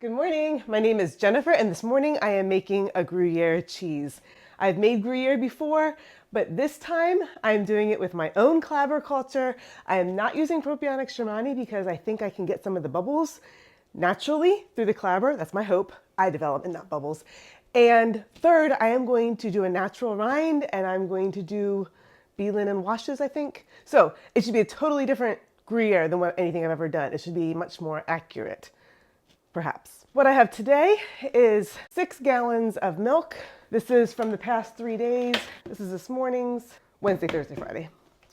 Good morning. My name is Jennifer, and this morning I am making a Gruyere cheese. I've made Gruyere before, but this time I'm doing it with my own Clabber Culture. I am not using propionic Shermani because I think I can get some of the bubbles naturally through the Clabber. That's my hope. I develop and not bubbles. And third, I am going to do a natural rind, and I'm going to do B.Linen washes, I think. So it should be a totally different Gruyere than anything I've ever done. It should be much more accurate. Perhaps. What I have today is 6 gallons of milk. This is from the past 3 days. This is this morning's, Wednesday, Thursday, Friday.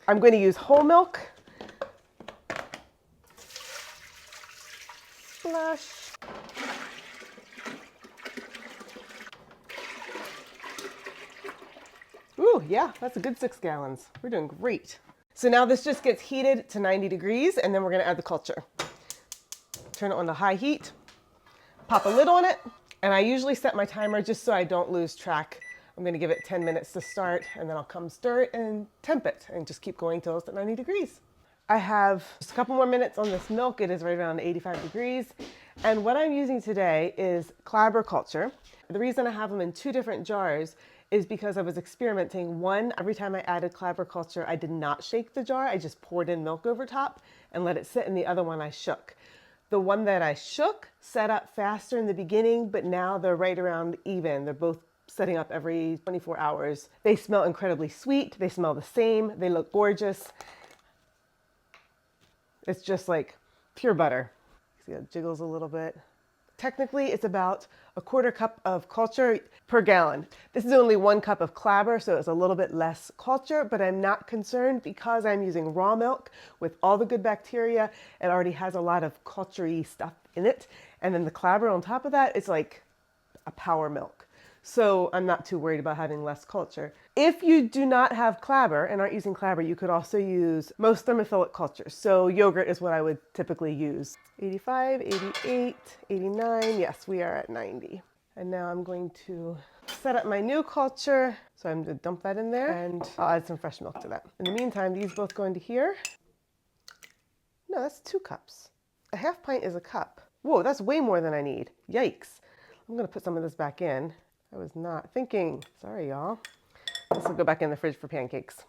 I'm going to use whole milk. Splash. Ooh, yeah, that's a good 6 gallons. We're doing great. So now this just gets heated to 90 degrees, and then we're gonna add the culture. Turn it on to high heat. Pop a lid on it, and I usually set my timer just so I don't lose track. I'm gonna give it 10 minutes to start, and then I'll come stir it and temp it, and just keep going till it's at 90 degrees. I have just a couple more minutes on this milk. It is right around 85 degrees. And what I'm using today is Clabber Culture. The reason I have them in 2 different jars is because I was experimenting. One, every time I added Clabber Culture, I did not shake the jar. I just poured in milk over top and let it sit, and the other one I shook. The one that I shook set up faster in the beginning, but now they're right around even. They're both setting up every 24 hours. They smell incredibly sweet. They smell the same. They look gorgeous. It's just like pure butter. See how it jiggles a little bit. Technically, it's about 1/4 cup of culture per gallon. This is only 1 cup of Clabber, so it's a little bit less culture, but I'm not concerned because I'm using raw milk with all the good bacteria. It already has a lot of culture-y stuff in it. And then the Clabber on top of that, it's like a power milk. So I'm not too worried about having less culture. If you do not have Clabber and aren't using Clabber, you could also use most thermophilic cultures. So yogurt is what I would typically use. 85, 88, 89. Yes, we are at 90. And now I'm going to set up my new culture. So I'm going to dump that in there, and I'll add some fresh milk to that. In the meantime, these both go into here. No, that's 2 cups. A 1/2 pint is a cup. Whoa, that's way more than I need. Yikes. I'm going to put some of this back in. I was not thinking. Sorry, y'all. This will go back in the fridge for pancakes.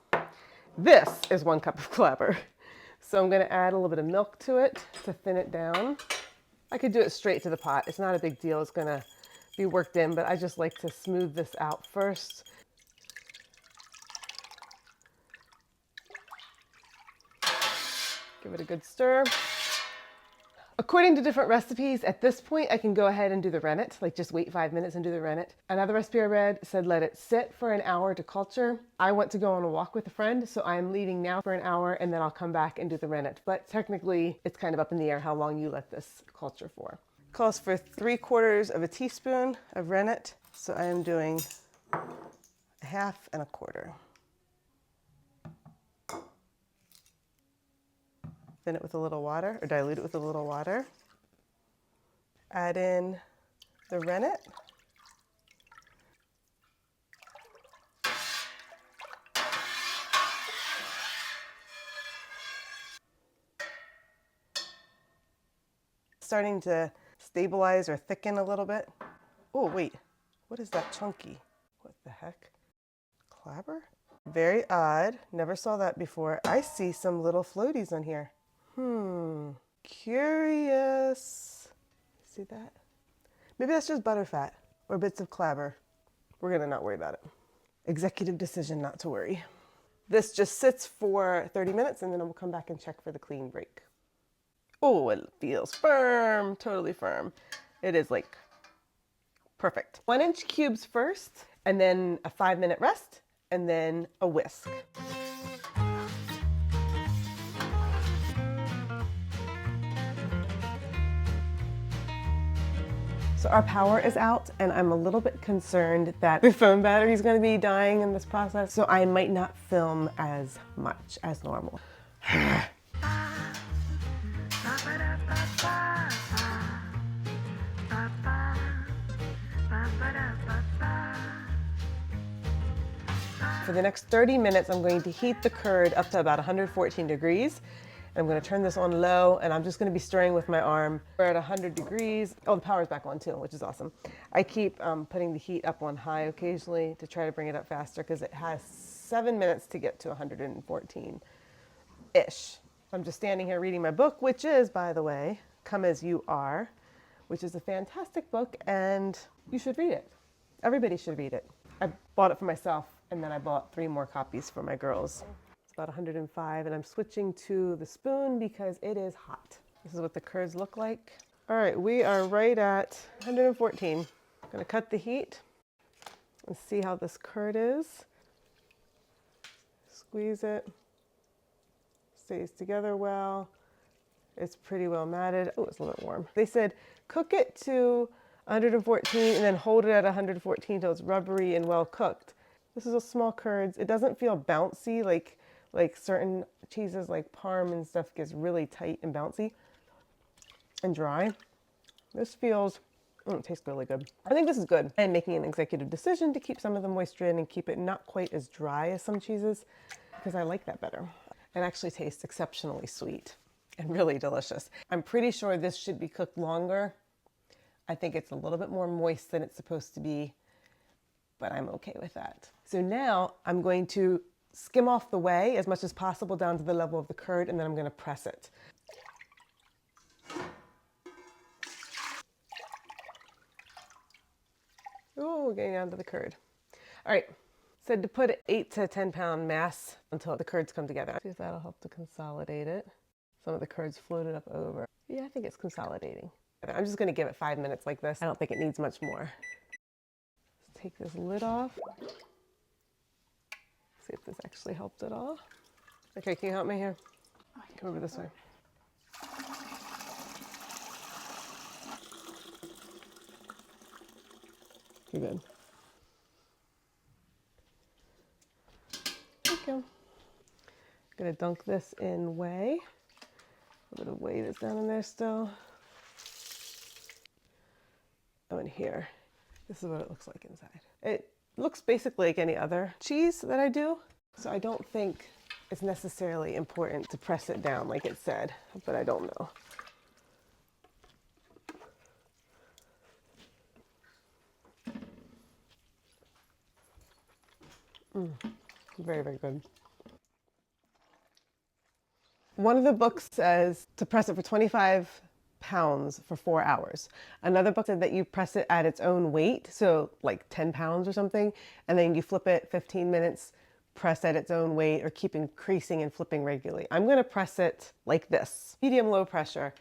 This is 1 cup of Clabber. So I'm going to add a little bit of milk to it to thin it down. I could do it straight to the pot. It's not a big deal. It's going to be worked in, but I just like to smooth this out first. Give it a good stir. According to different recipes, at this point, I can go ahead and do the rennet, like just wait 5 minutes and do the rennet. Another recipe I read said let it sit for an hour to culture. I went to go on a walk with a friend, so I'm leaving now for an hour, and then I'll come back and do the rennet. But technically, it's kind of up in the air how long you let this culture for. Calls for 3/4 of a teaspoon of rennet, so I am doing 1/2 and 1/4. Thin it with a little water, or dilute it with a little water. Add in the rennet. Starting to stabilize or thicken a little bit. Oh, wait, what is that chunky? What the heck? Clabber? Very odd, never saw that before. I see some little floaties on here. Curious. See that? Maybe that's just butterfat or bits of Clabber. We're gonna not worry about it. Executive decision not to worry. This just sits for 30 minutes, and then we'll come back and check for the clean break. Oh, it feels firm, totally firm. It is like perfect. 1-inch cubes first, and then a 5-minute rest, and then a whisk. So our power is out, and I'm a little bit concerned that the phone battery is going to be dying in this process, so I might not film as much as normal. For the next 30 minutes, I'm going to heat the curd up to about 114 degrees. I'm going to turn this on low, and I'm just going to be stirring with my arm. We're at 100 degrees. Oh, the power's back on too, which is awesome. I keep putting the heat up on high occasionally to try to bring it up faster because it has 7 minutes to get to 114-ish. I'm just standing here reading my book, which is, by the way, Come As You Are, which is a fantastic book, and you should read it. Everybody should read it. I bought it for myself, and then I bought 3 more copies for my girls. It's about 105, and I'm switching to the spoon because it is hot. This is what the curds look like. All right, we are right at 114. I'm gonna cut the heat and see how this curd is. Squeeze it. Stays together well. It's pretty well matted. Oh, it's a little warm. They said cook it to 114 and then hold it at 114 till it's rubbery and well cooked. This is a small curds. It doesn't feel bouncy like certain cheeses like Parm and stuff gets really tight and bouncy and dry. This feels, it tastes really good. I think this is good. I'm making an executive decision to keep some of the moisture in and keep it not quite as dry as some cheeses because I like that better. It actually tastes exceptionally sweet and really delicious. I'm pretty sure this should be cooked longer. I think it's a little bit more moist than it's supposed to be, but I'm okay with that. So now I'm going to skim off the whey as much as possible down to the level of the curd, and then I'm going to press it. Oh, we're getting down to the curd. All right, said to put an 8 to 10 pound mass until the curds come together. See if that'll help to consolidate it. Some of the curds floated up over. Yeah, I think it's consolidating. I'm just going to give it 5 minutes like this. I don't think it needs much more. Let's take this lid off. See if this actually helped at all. Okay, can you help me here? Come over this way. You're good. There you go. I'm gonna dunk this in whey. A little whey that's down in there still. Oh, and here. This is what it looks like inside. It looks basically like any other cheese that I do. So I don't think it's necessarily important to press it down like it said, but I don't know. Very, very good. One of the books says to press it for 25 pounds for 4 hours. Another book said that you press it at its own weight, so like 10 pounds or something, and then you flip it 15 minutes, press at its own weight, or keep increasing and flipping regularly. I'm going to press it like this, medium-low pressure,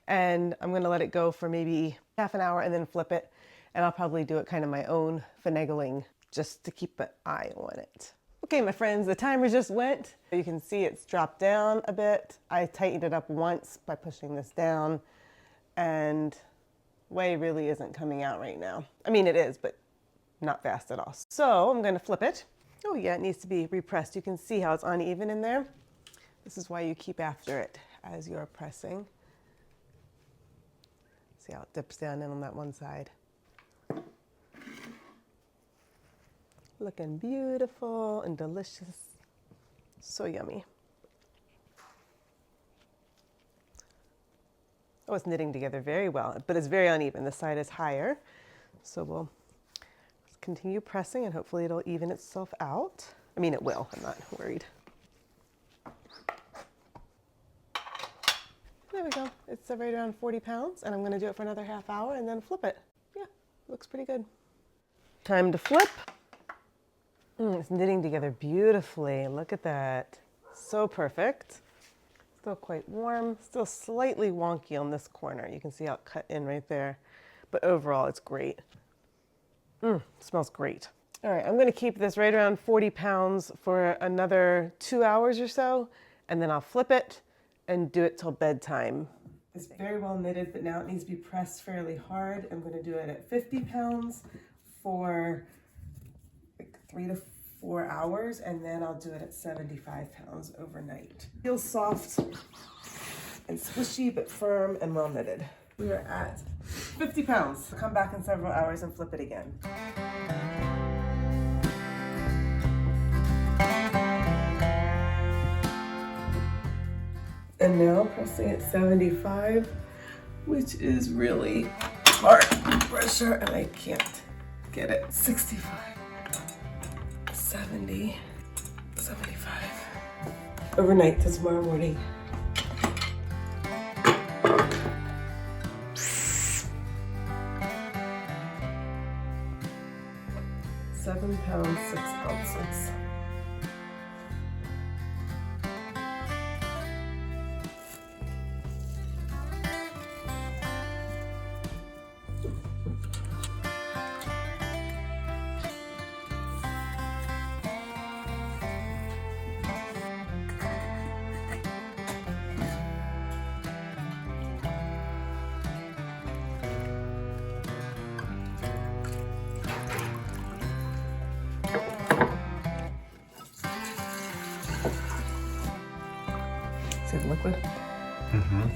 and I'm going to let it go for maybe half an hour and then flip it, and I'll probably do it kind of my own finagling just to keep an eye on it. Okay, my friends, the timer just went. You can see it's dropped down a bit. I tightened it up once by pushing this down, and whey really isn't coming out right now. I mean, it is, but not fast at all. So I'm gonna flip it. Oh yeah, it needs to be repressed. You can see how it's uneven in there. This is why you keep after it as you're pressing. See how it dips down in on that one side. Looking beautiful and delicious. So yummy. Oh, it's knitting together very well, but it's very uneven. This side is higher. So we'll continue pressing and hopefully it'll even itself out. I mean, it will, I'm not worried. There we go. It's right around 40 pounds and I'm gonna do it for another half hour and then flip it. Yeah, looks pretty good. Time to flip. It's knitting together beautifully. Look at that. So perfect. Still quite warm. Still slightly wonky on this corner. You can see how it cut in right there. But overall, it's great. Smells great. All right, I'm going to keep this right around 40 pounds for another 2 hours or so, and then I'll flip it and do it till bedtime. It's very well knitted, but now it needs to be pressed fairly hard. I'm going to do it at 50 pounds for 3 to 4 hours, and then I'll do it at 75 pounds overnight. Feels soft and squishy, but firm and well knitted. We are at 50 pounds. Come back in several hours and flip it again. and now pressing at 75, which is really hard pressure, and I can't get it. 65, 70, 75. Overnight to tomorrow morning. £7, 6 ounces. See the liquid? Mm-hmm.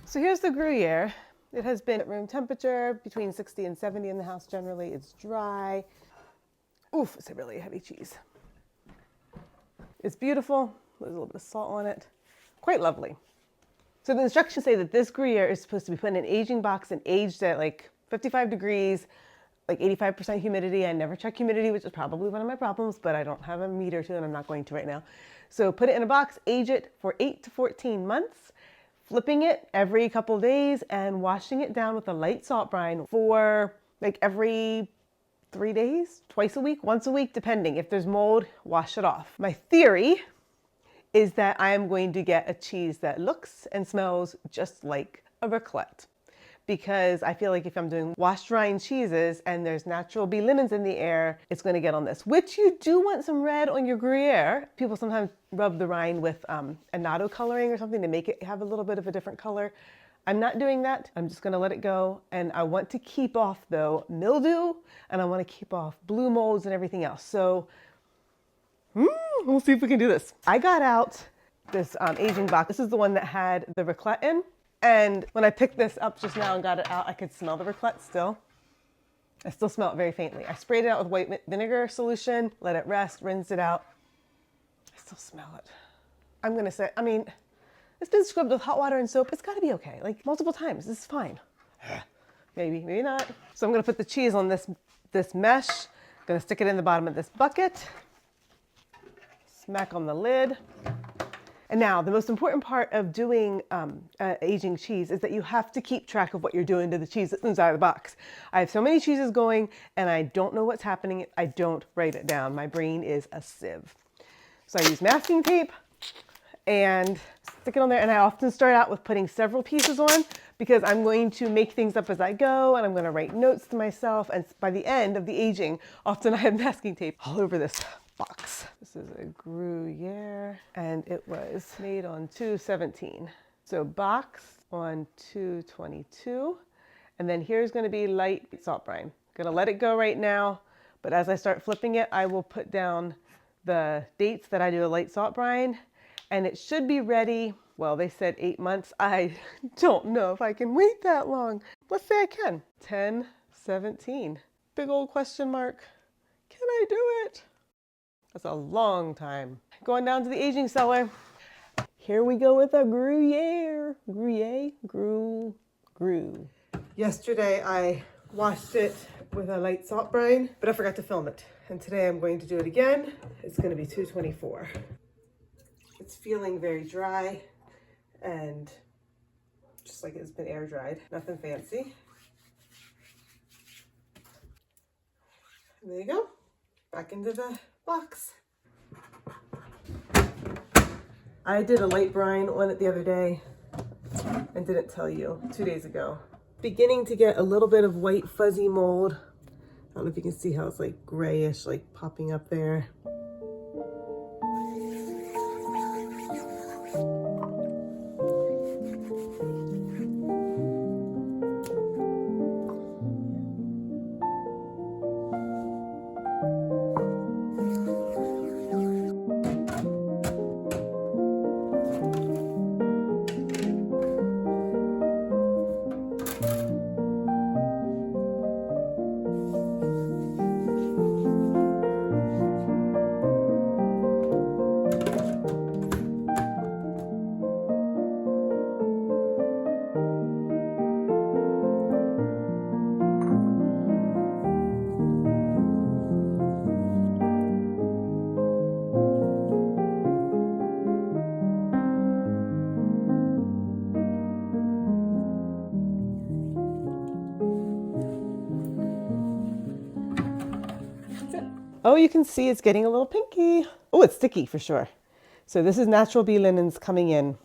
So here's the Gruyère. It has been at room temperature, between 60 and 70 in the house generally. It's dry. Oof, it's a really heavy cheese. It's beautiful. There's a little bit of salt on it. Quite lovely. So the instructions say that this Gruyère is supposed to be put in an aging box and aged at like 55 degrees, like 85% humidity. I never check humidity, which is probably one of my problems, but I don't have a meter to, and I'm not going to right now. So put it in a box, age it for 8 to 14 months, flipping it every couple days and washing it down with a light salt brine for like every 3 days, twice a week, once a week, depending. If there's mold, wash it off. My theory is that I am going to get a cheese that looks and smells just like a raclette, because I feel like if I'm doing washed rind cheeses and there's natural B.Linens in the air, it's going to get on this, which you do want some red on your Gruyere. People sometimes rub the rind with annatto coloring or something to make it have a little bit of a different color. I'm not doing that. I'm just going to let it go. And I want to keep off, though, mildew, and I want to keep off blue molds and everything else. So we'll see if we can do this. I got out this aging box. This is the one that had the raclette in. And when I picked this up just now and got it out, I could smell the raclette still. I still smell it very faintly. I sprayed it out with white vinegar solution, let it rest, rinsed it out. I still smell it. I'm gonna say, I mean, it's been scrubbed with hot water and soap. It's gotta be okay, like multiple times. This is fine. Maybe, maybe not. So I'm gonna put the cheese on this mesh. I'm gonna stick it in the bottom of this bucket. Smack on the lid. And now the most important part of doing aging cheese is that you have to keep track of what you're doing to the cheese that's inside the box. I have so many cheeses going and I don't know what's happening. I don't write it down. My brain is a sieve. So I use masking tape and stick it on there. And I often start out with putting several pieces on because I'm going to make things up as I go and I'm going to write notes to myself. And by the end of the aging, often I have masking tape all over this box. This is a Gruyère and it was made on 2/17. So box on 2/22. And then here's going to be light salt brine. Gonna let it go right now, but as I start flipping it, I will put down the dates that I do a light salt brine, and it should be ready. Well, they said 8 months. I don't know if I can wait that long. Let's say I can. 10/17. Big old question mark. Can I do it? That's a long time. Going down to the aging cellar. Here we go with a Gruyère. Gruyère. Yesterday I washed it with a light salt brine, but I forgot to film it. And today I'm going to do it again. It's going to be 2/24. It's feeling very dry and just like it's been air dried. Nothing fancy. And there you go. Back into the box. I did a light brine on it the other day and didn't tell you 2 days ago. Beginning to get a little bit of white fuzzy mold. I don't know if you can see how it's like grayish, like popping up there. Oh, you can see it's getting a little pinky. Oh, it's sticky for sure. So this is natural B.Linens coming in.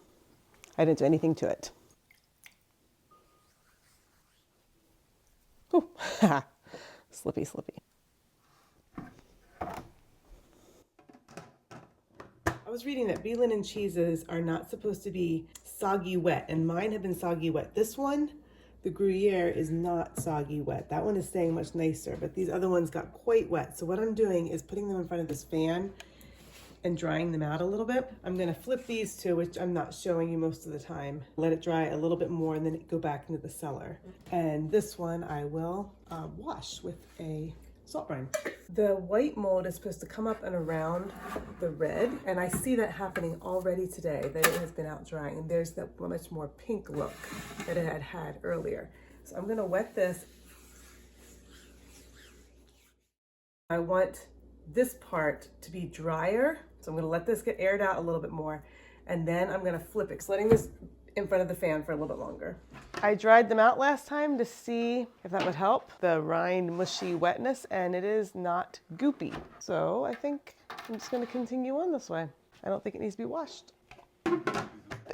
I didn't do anything to it. Oh, slippy, slippy. I was reading that B.Linen cheeses are not supposed to be soggy wet, and mine have been soggy wet. This one, the Gruyere, is not soggy wet. That one is staying much nicer, but these other ones got quite wet. So what I'm doing is putting them in front of this fan and drying them out a little bit. I'm gonna flip these two, which I'm not showing you most of the time. Let it dry a little bit more and then go back into the cellar. And this one I will wash with a salt brine. The white mold is supposed to come up and around the red, and I see that happening already today, that it has been out drying, and there's that much more pink look that it had earlier. So I'm gonna wet this. I want this part to be drier, so I'm gonna let this get aired out a little bit more, and then I'm gonna flip it, letting this in front of the fan for a little bit longer. I dried them out last time to see if that would help the rind mushy wetness, and it is not goopy. So I think I'm just gonna continue on this way. I don't think it needs to be washed.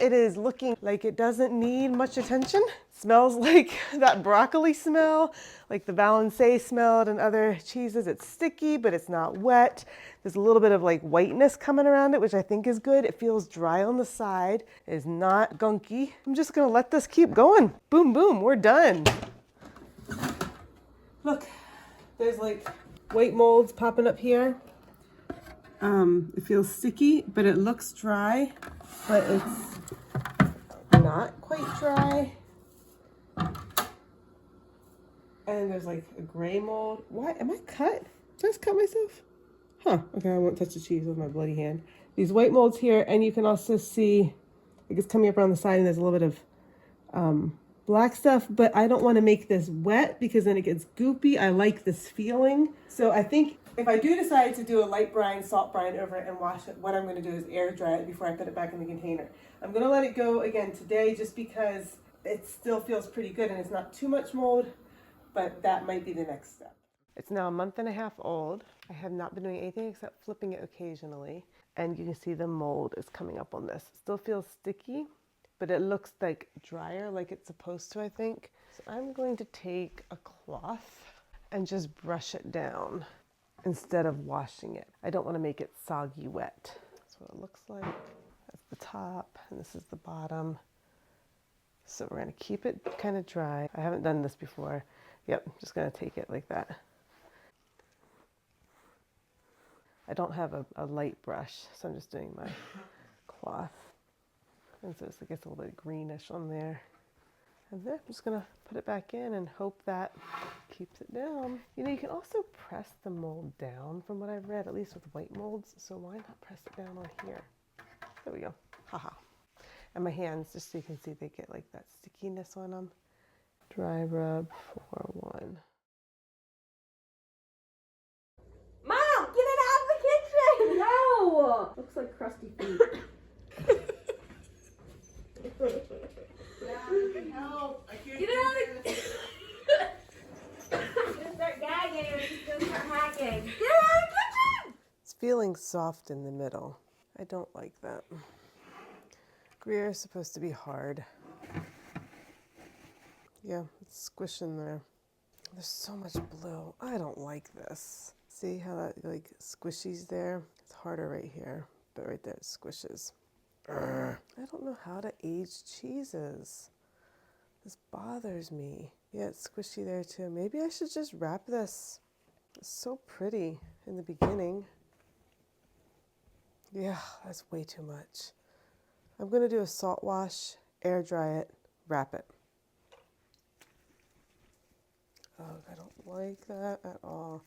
It is looking like it doesn't need much attention. Smells like that broccoli smell, like the Balancé smelled and other cheeses. It's sticky, but it's not wet. There's a little bit of like whiteness coming around it, which I think is good. It feels dry on the side. It is not gunky. I'm just gonna let this keep going. Boom, boom, we're done. Look, there's like white molds popping up here. It feels sticky, but it looks dry, but it's not quite dry. And there's like a gray mold. Why am I cut? Did I just cut myself? Huh, okay, I won't touch the cheese with my bloody hand. These white molds here, and you can also see it's coming up around the side, and there's a little bit of black stuff, but I don't want to make this wet because then it gets goopy. I like this feeling. So I think if I do decide to do a light brine, salt brine over it and wash it, what I'm going to do is air dry it before I put it back in the container. I'm going to let it go again today just because it still feels pretty good and it's not too much mold, but that might be the next step. It's now a month and a half old. I have not been doing anything except flipping it occasionally. And you can see the mold is coming up on this. Still feels sticky, but it looks like drier like it's supposed to, I think. So I'm going to take a cloth and just brush it down instead of washing it. I don't want to make it soggy wet. That's what it looks like. That's the top, and this is the bottom. So we're going to keep it kind of dry. I haven't done this before. Yep, I'm just going to take it like that. I don't have a light brush, so I'm just doing my cloth. And so it gets a little bit greenish on there. And then I'm just gonna put it back in and hope that keeps it down. You know, you can also press the mold down from what I've read, at least with white molds. So why not press it down on here? There we go, haha. And my hands, just so you can see, they get like that stickiness on them. Dry rub 4-1. Mom, get it out of the kitchen! No! Looks like crusty feet. Help! I can't Get out of the kitchen! He's gonna start gagging or he's gonna start hacking. Get out of the kitchen! It's feeling soft in the middle. I don't like that. Gruyere is supposed to be hard. Yeah, it's squishing there. There's so much blue. I don't like this. See how that like squishies there? It's harder right here, but right there it squishes. I don't know how to age cheeses. This bothers me. Yeah, it's squishy there too. Maybe I should just wrap this. It's so pretty in the beginning. Yeah, that's way too much. I'm gonna do a salt wash, air dry it, wrap it. Oh, I don't like that at all.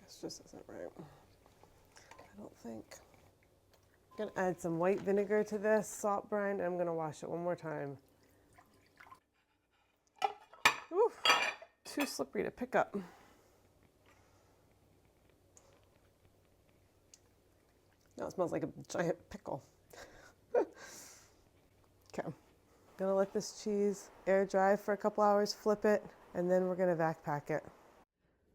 This just isn't right. I don't think. I'm gonna add some white vinegar to this, salt brine, and I'm gonna wash it one more time. Oof. too slippery to pick up. Now it smells like a giant pickle. Okay, gonna let this cheese air dry for a couple hours, flip it, and then we're gonna vac pack it.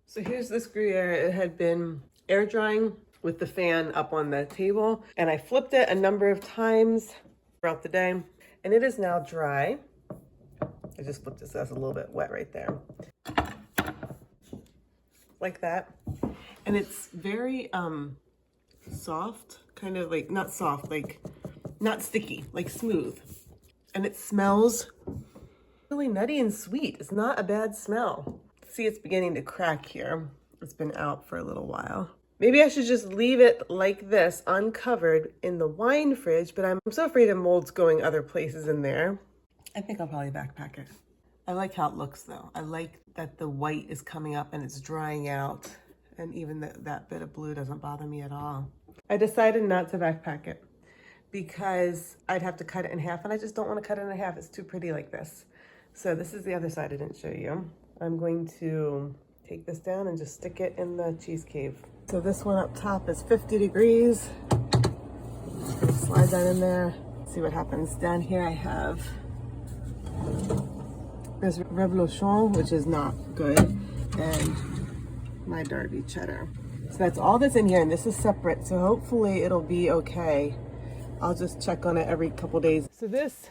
So here's this Gruyere. It had been air drying with the fan up on the table, and I flipped it a number of times throughout the day, and it is now dry. I just flipped it so that's a little bit wet right there. Like that. And it's very soft, kind of like, not soft, like not sticky, like smooth. And it smells really nutty and sweet. It's not a bad smell. See, it's beginning to crack here. It's been out for a little while. Maybe I should just leave it like this, uncovered in the wine fridge, but I'm so afraid of molds going other places in there. I think I'll probably backpack it. I like how it looks though. I like that the white is coming up and it's drying out, and even that bit of blue doesn't bother me at all. I decided not to backpack it because I'd have to cut it in half, and I just don't want to cut it in half. It's too pretty like this. So this is the other side I didn't show you. I'm going to take this down and just stick it in the cheese cave. So this one up top is 50 degrees. Slide that in there. See what happens. Down here I have this Revolution, which is not good, and my Derby cheddar. So that's all that's in here, and this is separate, so hopefully it'll be okay. I'll just check on it every couple days. So this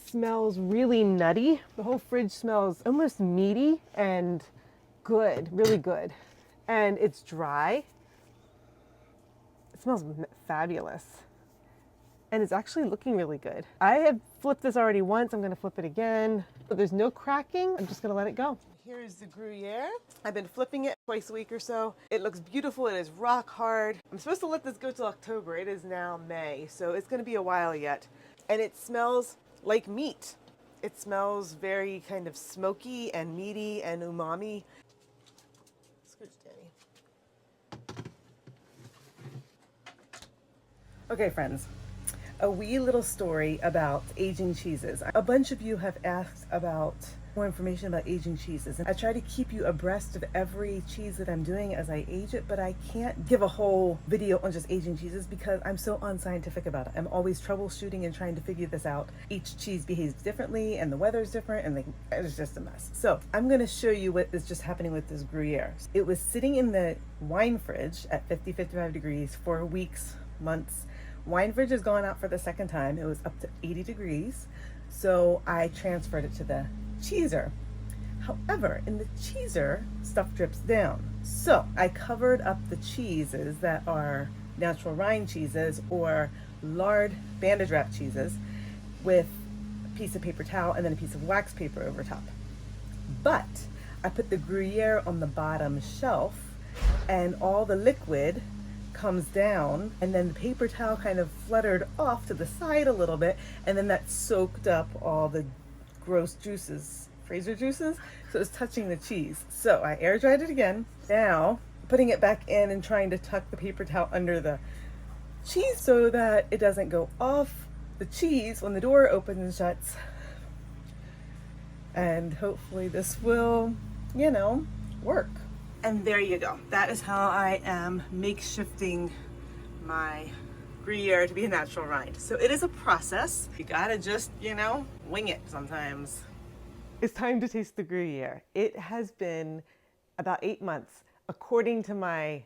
smells really nutty. The whole fridge smells almost meaty and good, really good. And it's dry. It smells fabulous. And it's actually looking really good. I have flipped this already once. I'm gonna flip it again. But there's no cracking. I'm just gonna let it go. Here is the Gruyere. I've been flipping it twice a week or so. It looks beautiful. It is rock hard. I'm supposed to let this go till October. It is now May, so it's gonna be a while yet. And it smells like meat. It smells very kind of smoky and meaty and umami. Scooch, Danny. Okay, friends. A wee little story about aging cheeses. A bunch of you have asked about more information about aging cheeses, and I try to keep you abreast of every cheese that I'm doing as I age it, but I can't give a whole video on just aging cheeses because I'm so unscientific about it. I'm always troubleshooting and trying to figure this out. Each cheese behaves differently, and the weather's different, and it's just a mess. So I'm going to show you what is just happening with this Gruyere. It was sitting in the wine fridge at 55 degrees for weeks, months. Wine fridge has gone out for the second time. It was up to 80 degrees. So I transferred it to the cheeser. However, in the cheeser, stuff drips down. So I covered up the cheeses that are natural rind cheeses or lard bandage wrap cheeses with a piece of paper towel and then a piece of wax paper over top. But I put the Gruyere on the bottom shelf, and all the liquid comes down, and then the paper towel kind of fluttered off to the side a little bit, and then that soaked up all the gross juices, freezer juices, so it was touching the cheese. So I air dried it again. Now putting it back in and trying to tuck the paper towel under the cheese so that it doesn't go off the cheese when the door opens and shuts. And hopefully this will, you know, work. And there you go. That is how I am makeshifting my Gruyere to be a natural rind. So it is a process. You gotta just, you know, wing it sometimes. It's time to taste the Gruyere. It has been about 8 months. According to my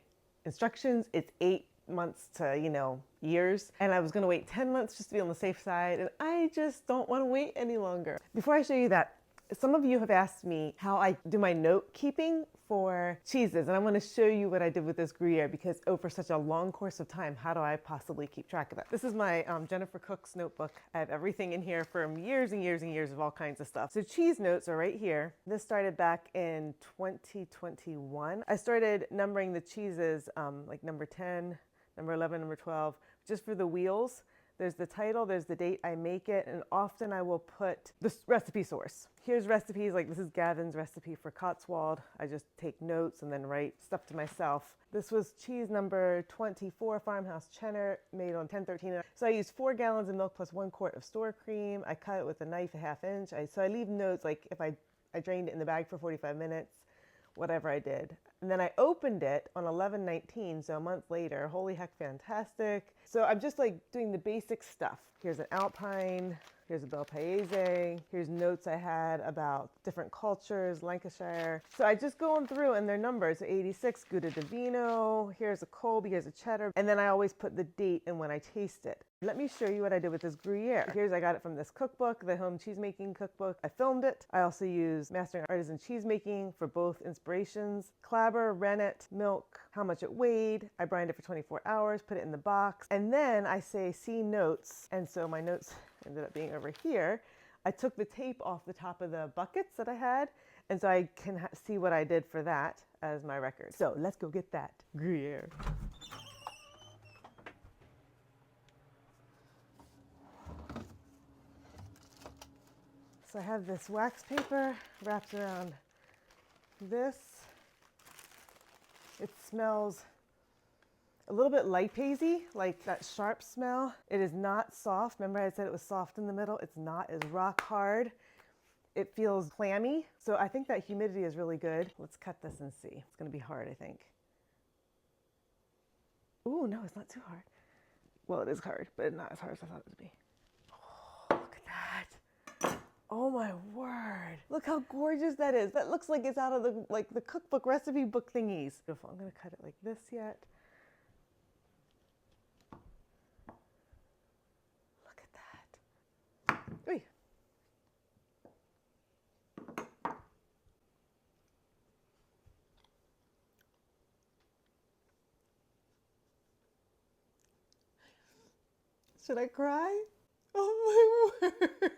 instructions, it's 8 months to, you know, years. And I was gonna wait 10 months just to be on the safe side, and I just don't wanna wait any longer. Before I show you that, some of you have asked me how I do my note keeping for cheeses, and I want to show you what I did with this Gruyere because over such a long course of time, how do I possibly keep track of it? This is my Jennifer Cook's notebook. I have everything in here from years and years and years of all kinds of stuff. So cheese notes are right here. This started back in 2021. I started numbering the cheeses like number 10, number 11, number 12, just for the wheels. There's the title, there's the date I make it, and often I will put the recipe source. Here's recipes, like this is Gavin's recipe for Cotswold. I just take notes and then write stuff to myself. This was cheese number 24, farmhouse cheddar, made on 10/13. So I used 4 gallons of milk plus 1 quart of store cream. I cut it with a knife a 1/2 inch. So I leave notes, like if I I drained it in the bag for 45 minutes, whatever I did. And then I opened it on 11/19, so a month later. Holy heck, fantastic. So I'm just like doing the basic stuff. Here's an Alpine, here's a Bel Paese, here's notes I had about different cultures, Lancashire. So I just going through and their numbers, so 86, Gouda di Vino, here's a Colby, here's a cheddar. And then I always put the date and when I taste it. Let me show you what I did with this Gruyère. I got it from this cookbook, the home cheesemaking cookbook. I filmed it. I also use Mastering Artisan Cheesemaking for both inspirations. Clabber, rennet, milk, how much it weighed. I brined it for 24 hours, put it in the box. And then I say, see notes. And so my notes ended up being over here. I took the tape off the top of the buckets that I had. And so I can see what I did for that as my record. So let's go get that Gruyère. So I have this wax paper wrapped around this. It smells a little bit lipasey, like that sharp smell. It is not soft. Remember I said it was soft in the middle? It's not. It's rock hard. It feels clammy. So I think that humidity is really good. Let's cut this and see. It's gonna be hard, I think. Ooh, no, it's not too hard. Well, it is hard, but not as hard as I thought it would be. Oh, look at that. Oh my word. Look how gorgeous that is. That looks like it's out of the cookbook recipe book thingies. Beautiful. I'm gonna cut it like this yet. Look at that. Oy. Should I cry? Oh my word.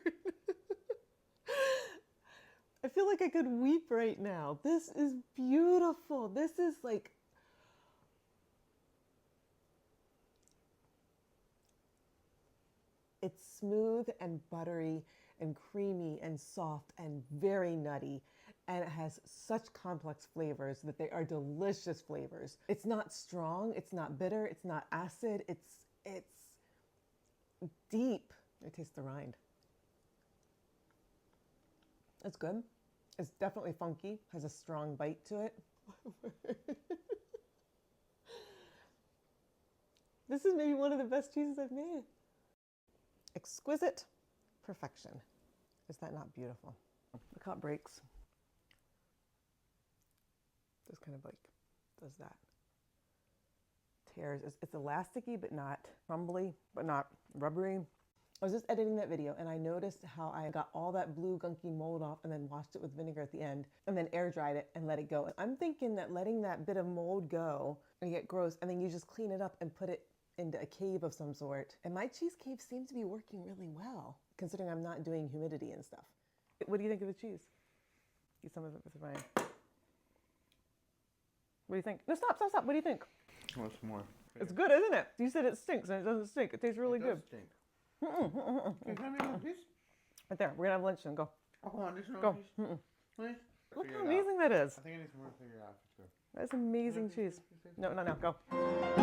I feel like I could weep right now. This is beautiful. This is like, it's smooth and buttery and creamy and soft and very nutty. And it has such complex flavors that they are delicious flavors. It's not strong, it's not bitter, it's not acid, it's deep. I taste the rind. It's good. It's definitely funky, has a strong bite to it. This is maybe one of the best cheeses I've made. Exquisite perfection. Is that not beautiful? Look how it breaks. Just kind of like does that. Tears. It's elasticy, but not crumbly, but not rubbery. I was just editing that video and I noticed how I got all that blue gunky mold off and then washed it with vinegar at the end and then air dried it and let it go. I'm thinking that letting that bit of mold go and get gross and then you just clean it up and put it into a cave of some sort. And my cheese cave seems to be working really well considering I'm not doing humidity and stuff. What do you think of the cheese? Eat some of it with Ryan. What do you think? No, stop. What do you think? What's more? It's good, isn't it? You said it stinks and it doesn't stink. It tastes really good. It does stink. Can you have me one piece? Right there. We're gonna have lunch soon. Go. Oh, come on, just one Go. piece. Please? Look how amazing that is. I think I need some more to figure it out. That's amazing cheese. No. Go.